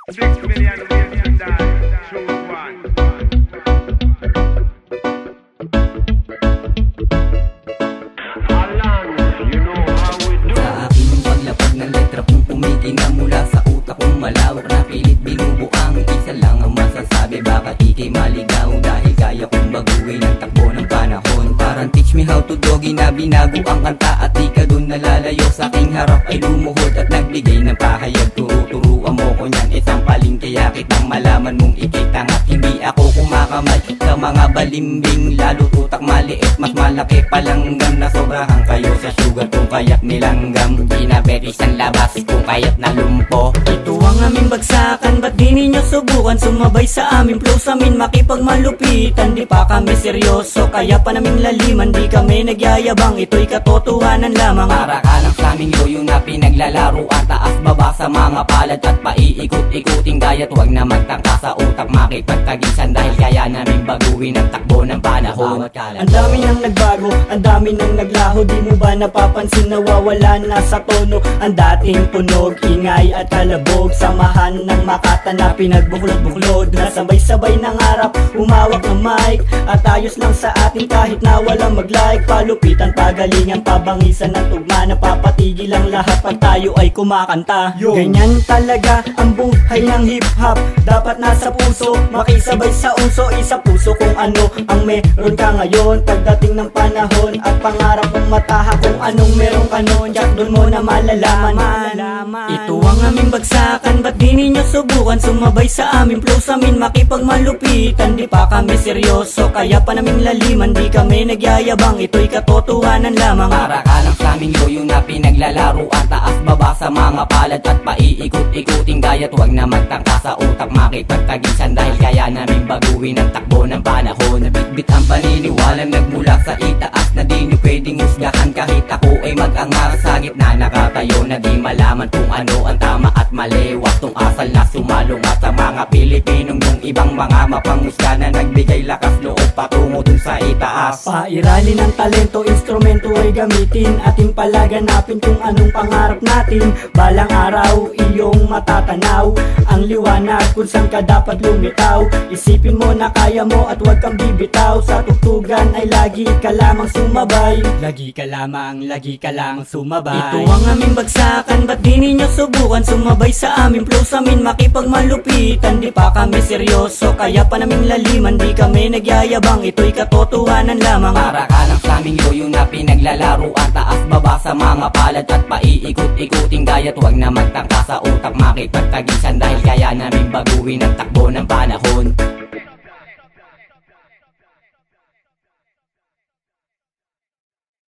6 million ways to die. Choose one. Alan, you know how we do. Sa akin yung paglapag ng letra kung kumikinang mula sa utak kong malawak na pilit binubuang isa lang ang masasabi. Bakit ikay maligaw dahil kaya kong baguhin ang takbo ng panahon. Parang teach me how to doggy na binago ang kanta at di ka dun nalalayo. Sa aking harap ay lumuhod at nagbigay ng pahayag. Turuan mo ko niyan isang paling kaya kitang malaman mong ikitang at hindi ako kumakamay sa mga balimbing. Lalo tutak maliit mas malaki palanggam na sobrahan kayo sa sugar kung kayak nilanggam. Di na betis ang labas kung kayak na lumpo. Ito ang aming bagsakan, ba't di ninyo subukan sumabay sa aming flow sa amin makipagmalupitan. Di pa kami seryoso kaya pa naming laliman, di kami nagyayabang, ito'y katotohanan lamang. Para ka lang sa aming yoyo na pinaglalaruan, taas baba sa mga palad at paiikot-ikuting gayat. Huwag na magtangka sa utak makipagtagisan dahil kaya namin baguhin ang takbo ng panahon. Ang dami nang nagbago, ang dami nang naglaho, di mo ba napapansin nawawala na sa tono ang dating tunog, ingay at kalabog. Samahan ng makata na pinagbuklod-buklod na sabay-sabay ng harap, humawak ng mic at ayos lang sa atin kahit na walang mag-like. Palupitan, pagalingan, pabangisan ng tugma, napapatigil ang lahat pag tayo ay kumakanta. Ganyan talaga ang buhay ng hip-hop, dapat nasa puso, makisabay sa unso. Isa puso kung ano ang meron ka ngayon pagdating ng panahon at pangarap mong mataha kung anong meron ka noon. Yak doon mo na malalaman. Ito ang aming bagsakan, ba't di ninyo subukan sumabay sa aming flow sa amin makipagmalupitan. Di pa kami seryoso kaya pa naming laliman, di kami nagyayabang, ito'y katotohanan lamang. Para ka lang sa aming yoyo na pinaglalaruan, taas baba sa mga palad at paiikot-ikuting gayat. Huwag na magtangka sa utak makipagtagisan dahil kaya namin baguhin ang takbo ng panahon. Nabitbit ang paniniwala nagmula sa itaas na di nyo pwedeng husgahan kahit ako ay mag-angar sa gitna nakatayo na di malaman kung ano ang tama at mali. Wastong asal na sumalungat sa mga Pilipinong yung ibang mga mapangusga na nagbigay lakas loob patungo dun sa itaas. Pairalin ng talento, instrumento ay gamitin, ating palaganapin kung anong pangarap natin. Balang araw iyong matatanaw ang liwanag kung saan ka dapat lumitaw. Isipin mo na kaya mo at huwag kang bibitaw, sa tugtugan ay lagi ka lamang sumabay. Lagi ka lang sumabay. Ito ang aming bagsakan, ba't di ninyo subukan sumabay sa aming flow sa amin makipagmalupitan. Di pa kami seryoso kaya pa naming laliman, di kami nagyayabang, ito'y katotohanan lamang. Para ka lang sa aming yoyo na pinaglalaruan, taas baba sa mga palad at paiikot-ikuting gayat. Huwag na magtangka sa utak makipagtagisan dahil kaya namin baguhin ang takbo ng panahon.